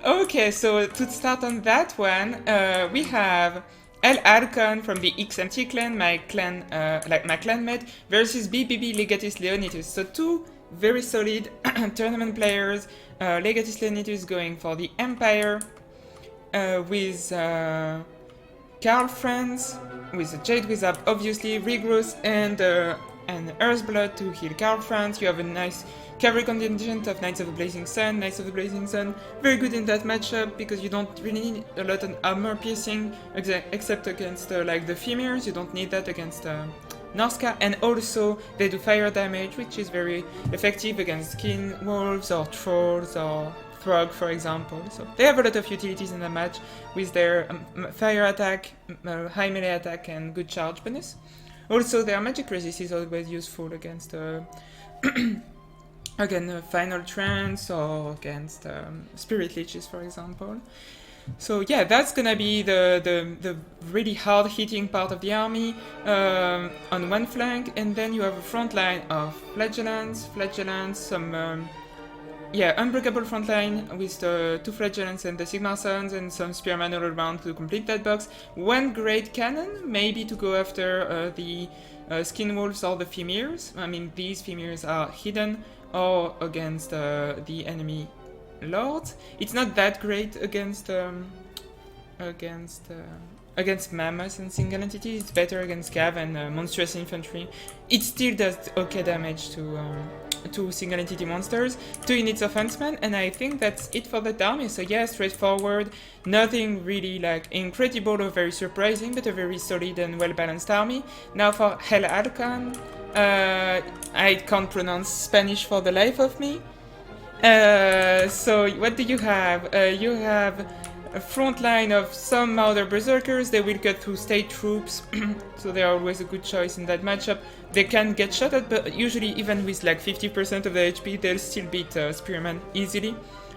Okay, so to start on that one, we have ElHalcon from the XMT clan, my clanmate, versus BBB Legatus Leonitus. So two very solid tournament players. Legatus Leonitus going for the Empire with Carl Franz, with Jade Wizard, obviously, Regrowth and Earthblood to heal Carl Franz. You have a nice cavalry contingent of Knights of the Blazing Sun. Knights of the Blazing Sun, very good in that matchup because you don't really need a lot of armor piercing, except against like the Femirs. You don't need that against Norska, and also they do fire damage, which is very effective against skin wolves or trolls or Throg, for example. So they have a lot of utilities in the match with their fire attack, high melee attack, and good charge bonus. Also, their magic resist is always useful against again Final Trance or against Spirit Leeches, for example. So yeah, that's gonna be the really hard hitting part of the army on one flank, and then you have a front line of flagellants, some unbreakable front line with the two flagellants and the Sigmar Sons and some spearmen all around to complete that box. One great cannon, maybe to go after the skin wolves or the Femirs. I mean, these Femirs are hidden or against the enemy lords. It's not that great against mammoths and single entities. It's better against cav and monstrous infantry. It still does okay damage to single entity monsters, 2 units of huntsmen, and I think that's it for that army. So yeah, straightforward, nothing really like incredible or very surprising, but a very solid and well balanced army. Now for ElHalcon, I can't pronounce Spanish for the life of me. So what do you have? You have a front line of some Marauder Berserkers. They will cut through state troops, so they are always a good choice in that matchup. They can get shot at, but usually even with like 50% of the HP, they'll still beat Spearman easily.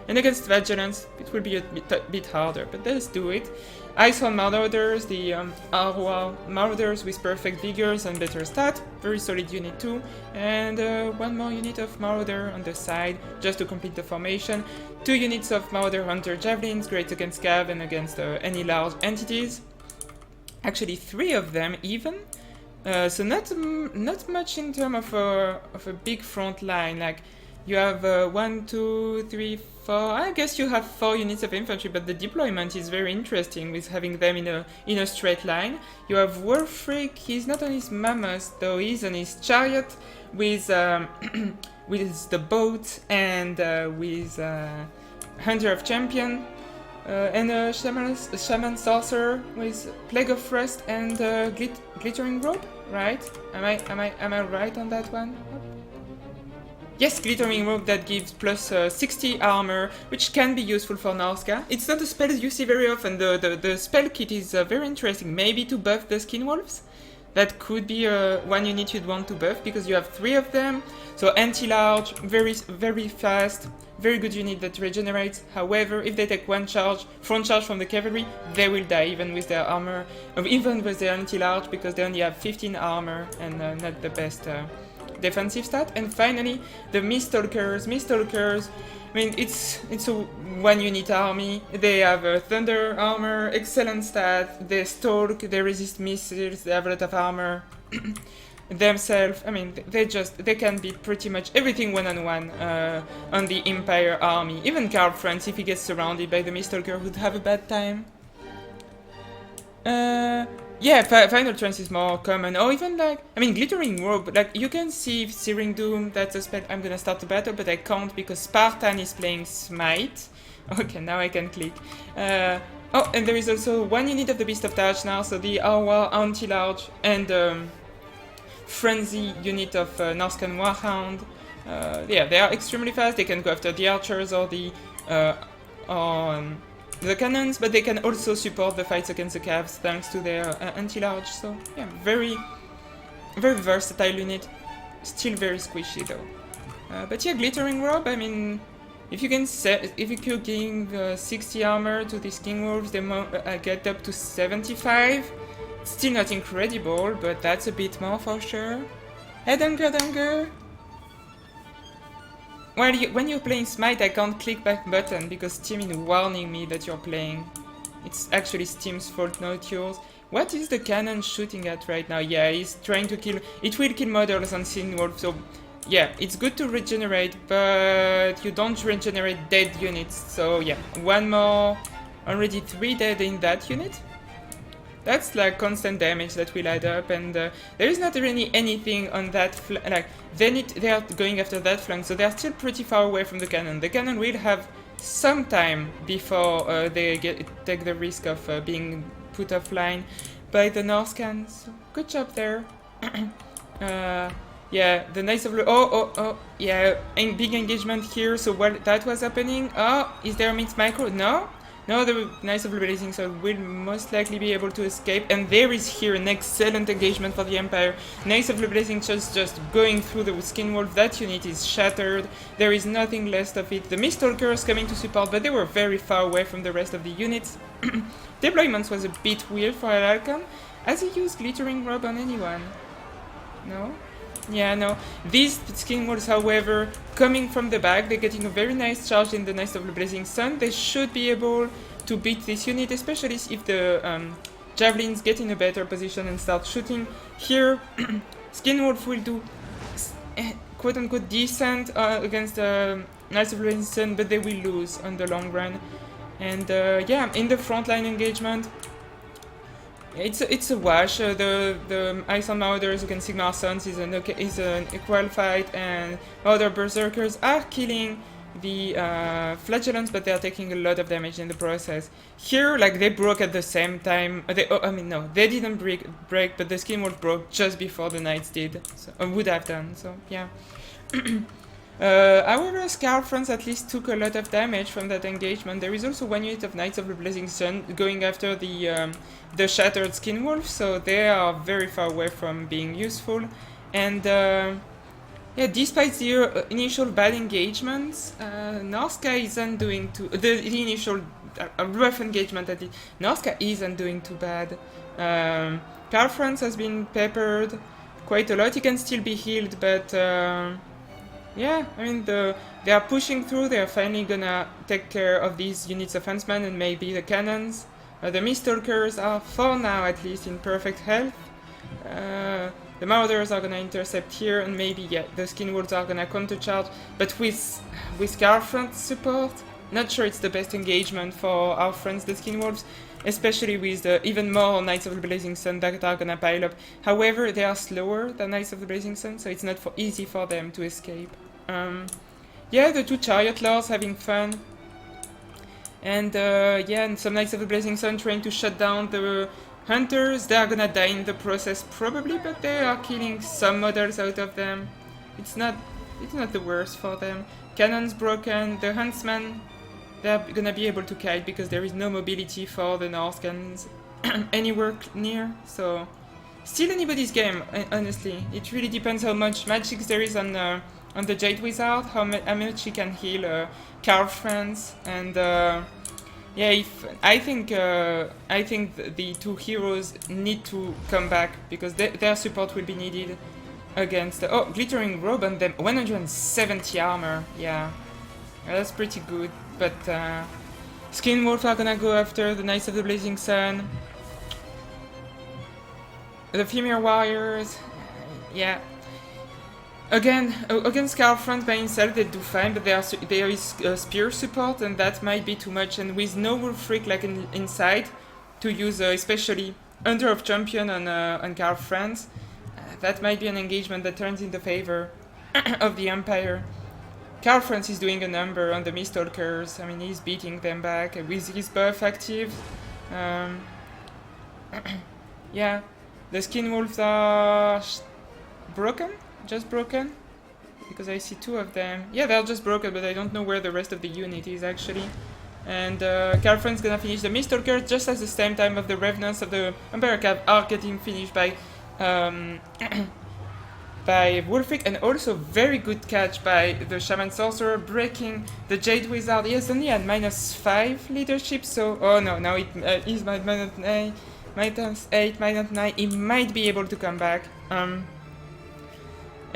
And against Vigilance, it will be a bit harder, but let's do it. Icehound Marauders, the Arwa Marauders with perfect vigors and better stat, very solid unit too, and one more unit of Marauder on the side, just to complete the formation. 2 units of Marauder Hunter Javelins, great against cav and against any large entities. Actually 3 of them even, so not much in terms of a big front line. Like you have 1, 2, 3, 4. I guess you have 4 units of infantry, but the deployment is very interesting with having them in a straight line. You have Wolfric. He's not on his mammoth though. He's on his chariot with with the boat and with Hunter of Champion. And a Shaman Sorcerer with Plague of Frost and Glittering Robe, right? Am I right on that one? Yes, Glittering Robe that gives plus 60 armor, which can be useful for Norska. It's not a spell you see very often. The spell kit is very interesting. Maybe to buff the Skin Wolves. That could be one unit you'd want to buff because you have 3 of them. So anti-large, very fast, very good unit that regenerates. However, if they take one charge, front charge from the cavalry, they will die even with their armor, even with their anti-large, because they only have 15 armor and not the best defensive stat. And finally, the Miststalkers. I mean, it's a 1 unit army. They have thunder armor, excellent stat. They stalk, they resist missiles, they have a lot of armor themselves. I mean, they can beat pretty much everything one-on-one on the Empire army. Even Carl Franz, if he gets surrounded by the Miststalker, would have a bad time. Yeah, Final Trance is more common, or even like, I mean, Glittering Robe, like, you can see Searing Doom, that's a spell. I'm gonna start the battle, but I can't because Spartan is playing Smite. Okay, now I can click. Oh, and there is also 1 unit of the Beast of Taj now, so the Arwa Anti-Large and Frenzy unit of Norscan Warhound. Yeah, they are extremely fast. They can go after the archers or the cannons, but they can also support the fights against the cavs thanks to their anti-large. So yeah, very versatile unit. Still very squishy though. But yeah, Glittering Robe. I mean, if you could give 60 armor to these King Wolves, they get up to 75. Still not incredible, but that's a bit more for sure. Hey, Dunker. Well, when you're playing Smite, I can't click back button because Steam is warning me that you're playing. It's actually Steam's fault, not yours. What is the cannon shooting at right now? Yeah, he's trying to kill... It will kill models on Sin Wolf, so... Yeah, it's good to regenerate, but you don't regenerate dead units. So yeah, one more. Already 3 dead in that unit. That's like constant damage that will add up, and there is not really anything on that like they are going after that flank, so they are still pretty far away from the cannon. The cannon will have some time before they take the risk of being put offline by the North can. So good job there. Yeah, the Knights of yeah, big engagement here. So while that was happening, is there a mixed micro? No, the Knights of the Blazing Sword will most likely be able to escape, and there is here an excellent engagement for the Empire. Knights of the Blazing Sword just going through the Skin Wolf. That unit is shattered. There is nothing left of it. The Mistalkers coming to support, but they were very far away from the rest of the units. Deployments was a bit weird for ElHalcon. Has he used Glittering Robe on anyone? No? Yeah, no. These Skin Wolves, however, coming from the back, they're getting a very nice charge in the Knights of the Blazing Sun. They should be able to beat this unit, especially if the Javelins get in a better position and start shooting. Here, Skin Wolf will do quote-unquote decent against the Knights of the Blazing Sun, but they will lose on the long run. And yeah, in the frontline engagement, it's a wash. The Ice on Marauders against Sigmar Sons is an equal fight, and other Berserkers are killing the Flagellants, but they are taking a lot of damage in the process. Here, like, they broke at the same time. They didn't break, but the Skin Wolf broke just before the Knights did, so, would have done. So yeah. However, Scarfrons at least took a lot of damage from that engagement. There is also one unit of Knights of the Blazing Sun going after the shattered Skin Wolf, so they are very far away from being useful. And yeah, despite the initial bad engagements, Norska isn't doing too... The initial rough engagement at the... Norska isn't doing too bad. Scarfrons has been peppered quite a lot. He can still be healed, but... yeah, I mean, they are pushing through. They are finally gonna take care of these units of Huntsmen and maybe the cannons. The Mistalkers are, for now at least, in perfect health. The Marauders are gonna intercept here, and maybe, yeah, the Skin Wolves are gonna countercharge. But with Scarfront support, not sure it's the best engagement for our friends, the Skin Wolves, especially with even more Knights of the Blazing Sun that are gonna pile up. However, they are slower than Knights of the Blazing Sun, so it's not easy for them to escape. Yeah, the two Chariot Lords having fun. And yeah, and some Knights of the Blazing Sun trying to shut down the Hunters. They are gonna die in the process probably, but they are killing some models out of them. It's not the worst for them. Cannons broken. The Huntsmen, they're gonna be able to kite because there is no mobility for the North cannons anywhere near. So still anybody's game, honestly. It really depends how much magic there is on the Jade Wizard, how much he can heal Carl Friends, and yeah, I think the two heroes need to come back because their support will be needed against Glittering Robe on them. 170 armor, yeah, that's pretty good. But Skin Wolf are gonna go after the Knights of the Blazing Sun. The Female Warriors, yeah. Again, against Scarfront by himself they do fine, but there is spear support, and that might be too much. And with no Wolf Freak like inside to use, especially Hunter of Champion on Scarfront, that might be an engagement that turns in the favor of the Empire. Scarfront is doing a number on the Mistalkers. I mean, he's beating them back with his buff active. Yeah, the Skin Wolves are broken. Just broken? Because I see two of them. Yeah, they're just broken, but I don't know where the rest of the unit is actually. And Scarfront's gonna finish the Mistalker just at the same time of the Revenants of the Empire Cav are getting finished by by Wolfric, and also very good catch by the Shaman Sorcerer, breaking the Jade Wizard. He has only had -5 leadership, so... Oh no, now it is -9, -8, -9. He might be able to come back.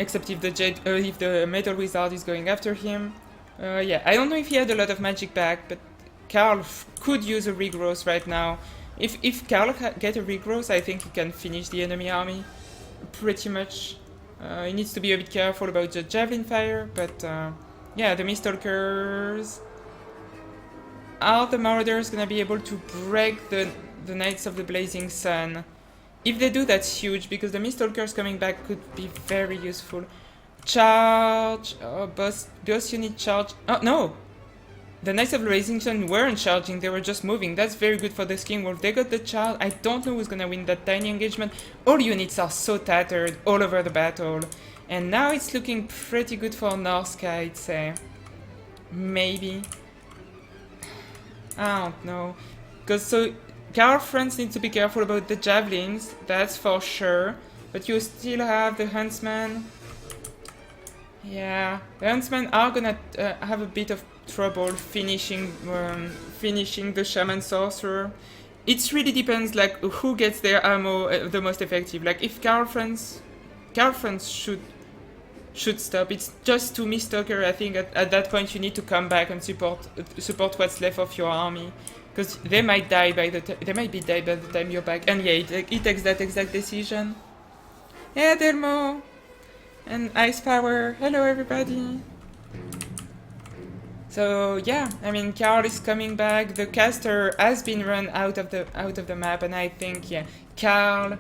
Except if the Metal Wizard is going after him. Yeah, I don't know if he had a lot of magic back, but Karl could use a regrowth right now. If Karl get a regrowth, I think he can finish the enemy army pretty much. He needs to be a bit careful about the Javelin Fire, but yeah, the Mistalkers... Are the Marauders gonna be able to break the Knights of the Blazing Sun? If they do, that's huge, because the Mistalkers coming back could be very useful. Charge! Oh, Ghost Unit charge. Oh, no! The Knights of the Blazing Sun weren't charging, they were just moving. That's very good for the Skin Wolf. They got the charge. I don't know who's gonna win that tiny engagement. All units are so tattered all over the battle. And now it's looking pretty good for Norska, I'd say. Maybe. I don't know. Because so Karl Franz needs to be careful about the javelins, that's for sure. But you still have the Huntsman. Yeah, the Huntsmen are gonna have a bit of trouble finishing the Shaman Sorcerer. It really depends, like, who gets their ammo the most effective. Like, if Karl Franz should stop. It's just to Mistalker. I think at that point you need to come back and support what's left of your army, because they might die by the time you're back. And yeah, it takes that exact decision. Yeah, Delmo and Ice Power. Hello, everybody. So yeah, I mean, Karl is coming back. The caster has been run out of the map, and I think yeah, Karl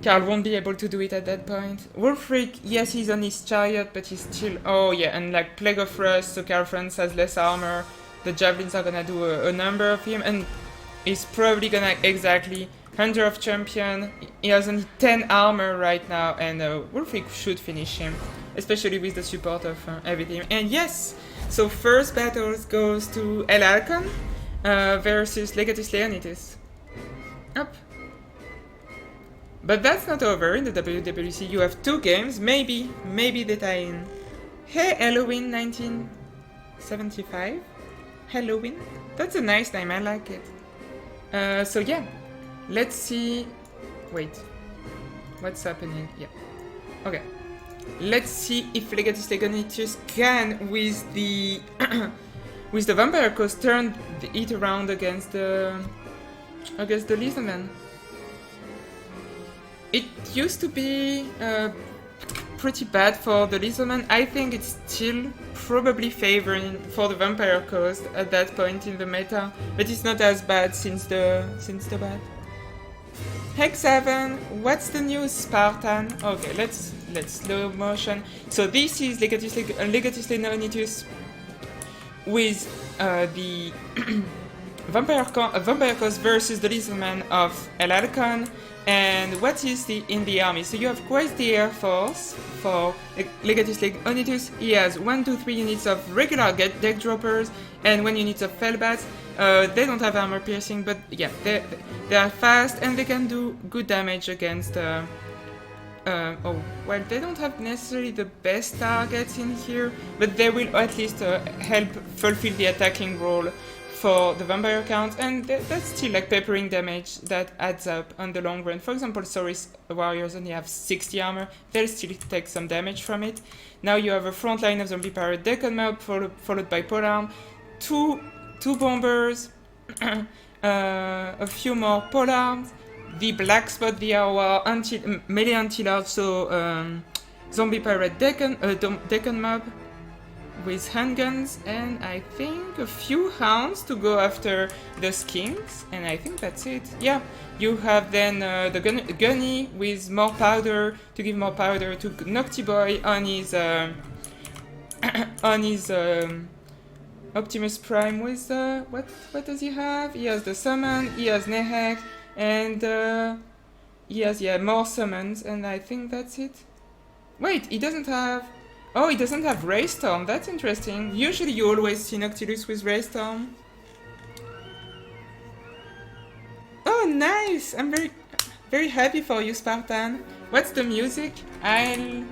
won't be able to do it at that point. Wolfric, yes, he's on his chariot, but he's still... Oh yeah, and like Plague of Rust, so Karl Franz has less armor. The javelins are gonna do a number of him, and he's probably gonna exactly Hunter of Champion. He has only 10 armor right now, and Wolfric should finish him, especially with the support of everything. And yes, so first battle goes to ElHalcon versus Legatus Leonitus. Up. But that's not over in the WWC. You have 2 games, maybe they tie in. Hey, Halloween 1975. Halloween. That's a nice name, I like it. So yeah, let's see. Wait, what's happening? Yeah, okay. Let's see if Legatus Leonitus can, with the with the Vampire Coast, turn it around against the Lizardman. It used to be pretty bad for the Lizardman. I think it's still probably favoring for the Vampire Coast at that point in the meta, but it's not as bad since the bad. Hex 7, what's the news, Spartan? Okay, let's slow motion. So this is Legatus Leonitus with the Vampire Coast versus the Lizardman of ElHalcon. And what is in the army? So you have quite the Air Force for Legatus Leonitus. He has 1, 2, 3 units of regular deck droppers and 1 unit of Fellbats. They don't have armor piercing, but yeah, they are fast and they can do good damage against... oh, well, they don't have necessarily the best targets in here, but they will at least help fulfill the attacking role for the vampire count, and that's still like peppering damage that adds up on the long run. For example, Saurus warriors only have 60 armor, they'll still take some damage from it. Now you have a front line of zombie pirate Decon Mob followed by polearm, two bombers, a few more polearms, the black spot, the Awa, melee anti-large, so zombie pirate Decon Mob with handguns, and I think a few hounds to go after the skinks, and I think that's it. Yeah, you have then the gunny with more powder to give more powder to Nocti Boy on his Optimus Prime with what does he have? He has the summon, he has Nehek, and he has more summons, and I think that's it. Wait, he doesn't have... Oh, he doesn't have Raystorm, that's interesting. Usually you always see Noctilus with Raystorm. Oh, nice! I'm very happy for you, Spartan. What's the music? I'll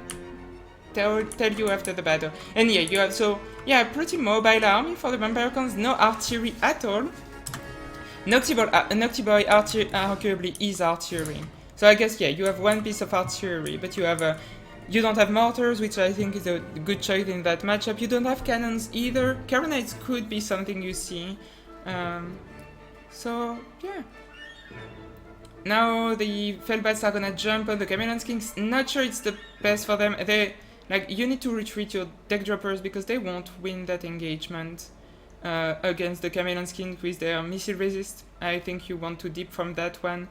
tell you after the battle. And yeah, you have pretty mobile army for the Vampire Cons, no artillery at all. Nocti Boy arguably is artillery. So I guess, yeah, you have 1 piece of artillery, but you have You don't have mortars, which I think is a good choice in that matchup. You don't have cannons either. Carronades could be something you see. So, yeah. Now the Felbats are gonna jump on the Chameleon Kings. Not sure it's the best for them. You need to retreat your deck droppers because they won't win that engagement against the Chameleon Kings with their missile resist. I think you want to dip from that one,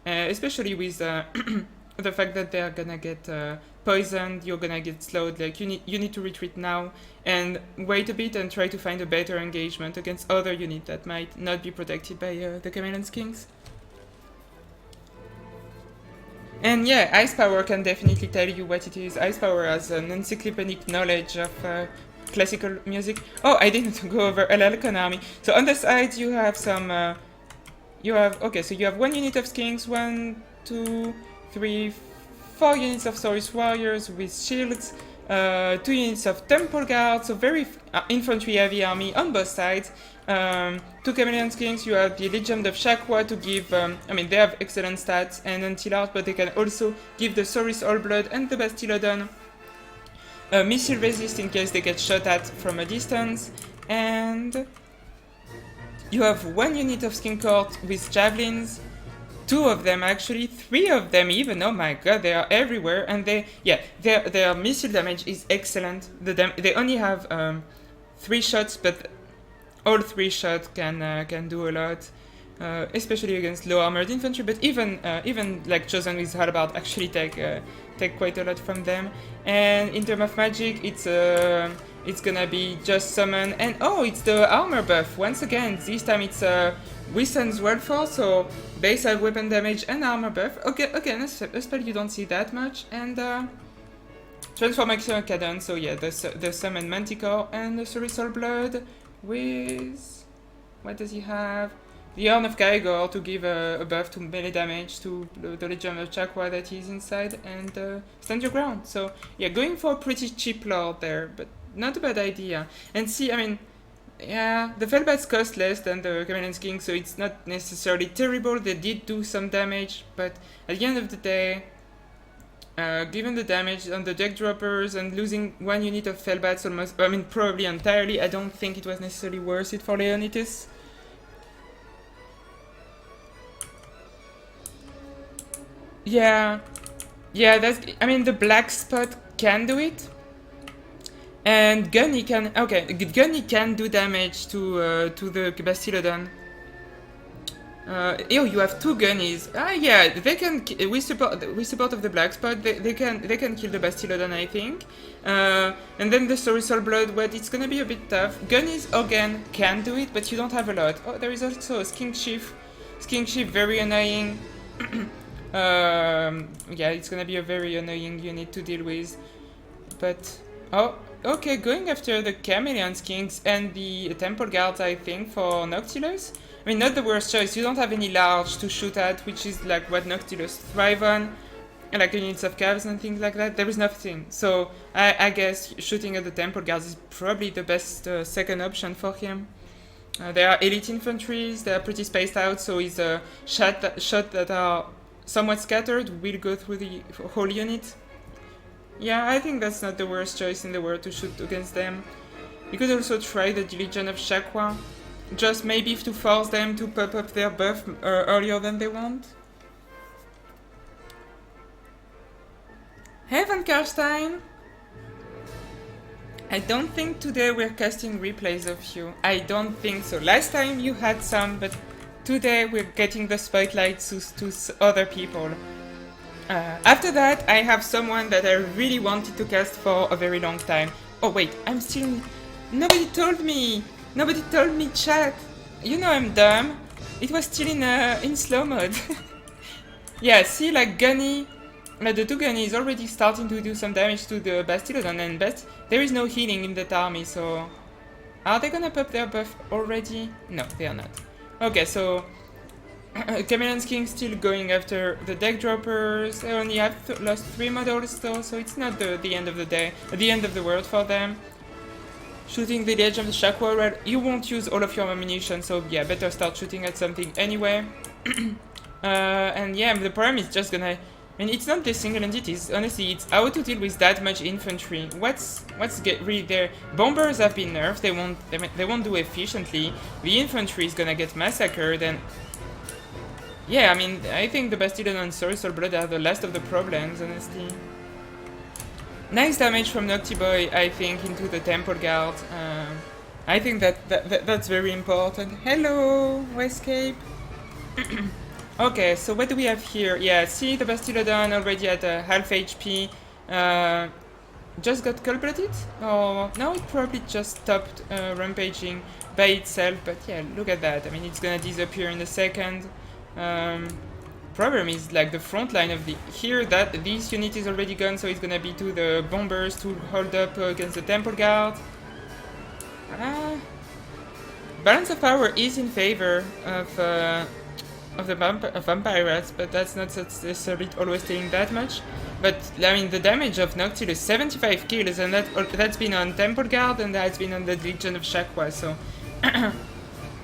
especially with the fact that they're gonna get poisoned. You're gonna get slowed. Like you need to retreat now and wait a bit and try to find a better engagement against other units that might not be protected by the Chameleon Kings. And yeah, Ice Power can definitely tell you what it is. Ice Power has an encyclopedic knowledge of classical music. Oh, I didn't go over ElHalcon army. So on the side you have some... so you have 1 unit of Skinks, 1, 2, 3, 4 units of Saurus Warriors with shields, 2 units of Temple Guard, so very infantry heavy army on both sides. 2 Chameleon Kings, you have the Legion of Shakwa to give, they have excellent stats and anti-large, but they can also give the Saurus Allblood and the Bastillodon missile resist in case they get shot at from a distance. And you have 1 unit of Skin Court with Javelins, 2 of them actually, 3 of them even, oh my god, they are everywhere, and their missile damage is excellent. They only have 3 shots, but all 3 shots can do a lot, especially against low armored infantry. But even like Chosen with Halberd actually take quite a lot from them. And in terms of magic, it's gonna be just summon, and oh, it's the armor buff once again. This time it's Wissen's Wildfall, so base side weapon damage and armor buff. Okay, again a spell you don't see that much, and Transformation Cadence. So yeah, the summon Manticore and the Saurus Allblood with, what does he have? The Horn of Kaigor to give a buff to melee damage to the Legion of Chakra that is inside, and stand your ground. So yeah, going for a pretty cheap lord there, but not a bad idea. And see, yeah, the Felbats cost less than the Chameleon King, so it's not necessarily terrible. They did do some damage, but at the end of the day, given the damage on the deck droppers and losing 1 unit of Felbats almost, probably entirely, I don't think it was necessarily worth it for Leonitus. Yeah, that's, the black spot can do it. And Gunny can, Gunny can do damage to the Bastillodon. You have 2 Gunnies. Yeah, they can, with support of the black spot, they can kill the Bastillodon, I think. And then the Saurus Allblood, but it's gonna be a bit tough. Gunnies again can do it, but you don't have a lot. Oh, there is also a Skink Chief. Skink Chief, very annoying. Yeah, it's gonna be a very annoying unit to deal with. But okay, going after the Chameleon Kings and the Temple Guards, I think, for Noctilus. Not the worst choice. You don't have any large to shoot at, which is like what Noctilus thrive on, like units of calves and things like that. There is nothing. So I guess shooting at the Temple Guards is probably the best second option for him. They are elite infantries. They are pretty spaced out, so his shot that are somewhat scattered will go through the whole unit. Yeah, I think that's not the worst choice in the world to shoot against them. You could also try the Legion of Shakwa, just maybe to force them to pop up their buff earlier than they want. Hey Van Karstein! I don't think today we're casting replays of you. I don't think so. Last time you had some, but today we're getting the spotlight to other people. After that, I have someone that I really wanted to cast for a very long time. Oh wait, I'm still... Nobody told me, chat. You know I'm dumb. It was still in slow mode. Yeah, see, like Gunny, the 2 Gunny is already starting to do some damage to the Bastillodon, and there is no healing in that army, so... Are they gonna pop their buff already? No, they are not. Okay, so... Chameleon King still going after the deck droppers. They only have lost 3 models though, so it's not the end of the day, the end of the world for them. Shooting the edge of the Shakwa, well, you won't use all of your ammunition, so yeah, better start shooting at something anyway. And yeah, the problem is just gonna And it's not the single entities, honestly, it's how to deal with that much infantry. What's get really there? Bombers have been nerfed, they won't do efficiently. The infantry is gonna get massacred, and yeah, I mean, I think the Bastillon and Sorcerer Blood are the last of the problems, honestly. Nice damage from Noctiboy, I think, into the Temple Guard. I think that's very important. Hello, Escape. Okay, so what do we have here? Yeah, see the Bastillodon already at half HP. Just got culprated? Or no, it probably just stopped rampaging by itself. But yeah, look at that. I mean, it's gonna disappear in a second. Problem is like the front line of the here that this unit is already gone, so it's gonna be to the bombers to hold up against the Temple Guard. Balance of power is in favor of the vampire rats, but that's not necessarily always saying that much. But I mean, the damage of Noctilus, 75 kills, and that's been on Temple Guard, and that's been on the Legion of Shakwa. So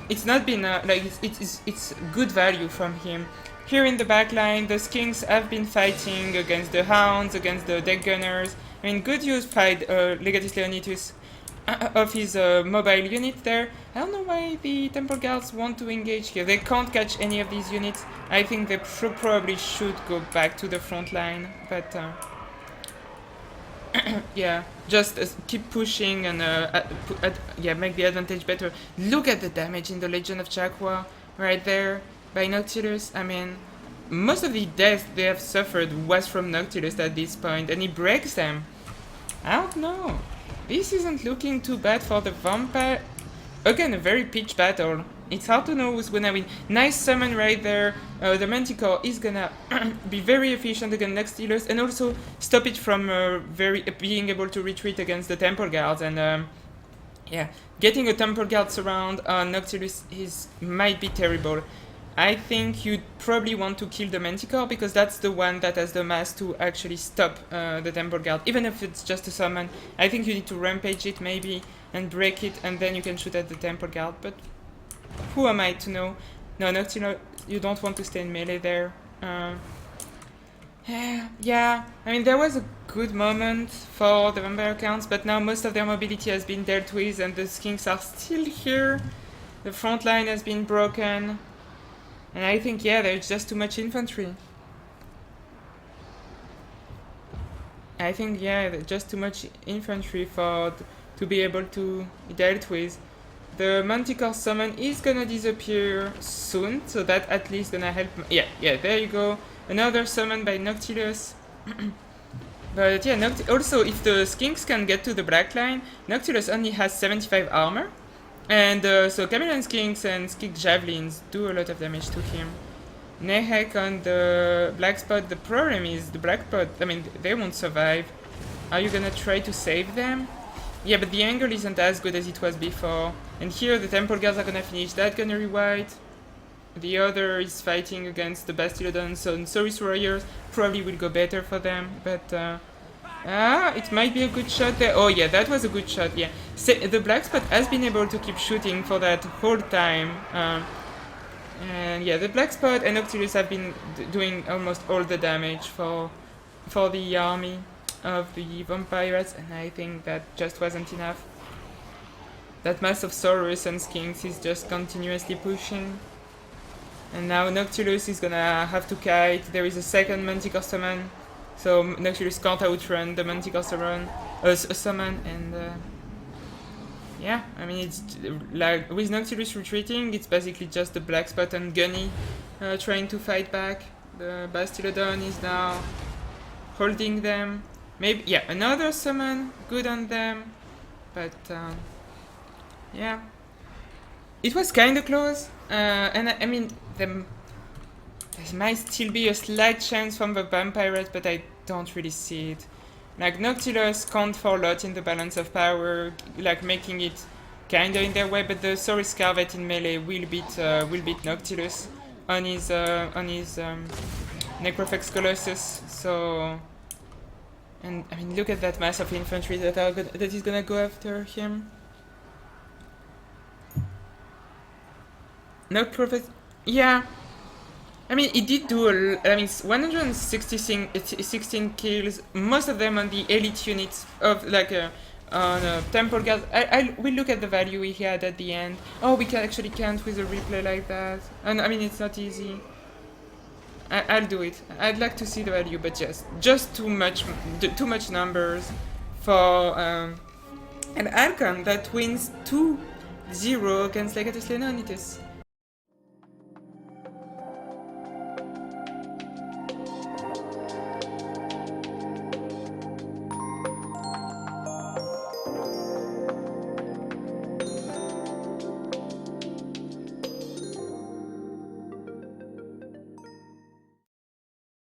it's not been like it's good value from him. Here in the backline, the Skinks have been fighting against the Hounds, against the Deck Gunners. I mean, good use fight Legatus Leonitus of his mobile unit there. I don't know why the Temple Guards want to engage here. They can't catch any of these units. I think they probably should go back to the front line, but yeah, just keep pushing and yeah, make the advantage better. Look at the damage in the Legion of Chakwa right there by Noctilus. I mean, most of the deaths they have suffered was from Noctilus at this point, and he breaks them. I don't know. This isn't looking too bad for the vampire. Again, a very pitched battle. It's hard to know who's gonna win. Nice summon right there. The Manticore is gonna be very efficient against Noctilus, and also stop it from being able to retreat against the Temple Guards. And yeah, getting a Temple Guard surround on Noctilus might be terrible. I think you'd probably want to kill the Manticore, because that's the one that has the mass to actually stop the Temple Guard. Even if it's just a summon, I think you need to rampage it maybe and break it, and then you can shoot at the Temple Guard. But who am I to know? No, Noctilus, you don't want to stay in melee there. Yeah, I mean, there was a good moment for the vampire counts, but now most of their mobility has been dealt with, and the Skinks are still here. The front line has been broken. And I think, yeah, there's just too much infantry. I think, yeah, there's just too much infantry to be able to be dealt with. The Manticore summon is gonna disappear soon, so that at least gonna help. Yeah, there you go. Another summon by Noctilus. But yeah, also, if the Skinks can get to the black line, Noctilus only has 75 armor. And so Chameleon Skinks and Skink Javelins do a lot of damage to him. Nehek on the Black Spot, the problem is the Black Spot, I mean, they won't survive. Are you gonna try to save them? Yeah, but the angle isn't as good as it was before. And here the Temple Guards are gonna finish that Gunnery White. The other is fighting against the Bastillodon, so Sorcerer Warriors probably will go better for them, but it might be a good shot there. Oh yeah, that was a good shot, yeah. The Black Spot has been able to keep shooting for that whole time. And yeah, the Black Spot and Noctilus have been doing almost all the damage for the army of the vampires, and I think that just wasn't enough. That mass of Saurus and Skinks is just continuously pushing. And now Noctilus is gonna have to kite. There is a second Manticore summon, so Noctilus can't outrun the Manticore summon, and yeah, I mean, it's like with Noctilus retreating, it's basically just the Black Spot and Gunny trying to fight back. The Bastillodon is now holding them. Maybe, yeah, another summon, good on them, but yeah, it was kind of close. And I mean, there might still be a slight chance from the vampires, but I don't really see it. Like, Noctilus can't for a lot in the balance of power, like making it kinda in their way, but the Saurus Scarvet in melee will beat Noctilus on his Necrophex Colossus. So, and I mean, look at that mass of infantry that is gonna go after him. Necrophex, yeah. I mean, he did do I mean, 116 kills, most of them on the elite units of like on temple guards. We look at the value he had at the end. Oh, we can actually can't with a replay like that, and I mean it's not easy. I'll do it. I'd like to see the value, but just too much numbers for an ElHalcon that wins 2-0 against Legatus Leonitus.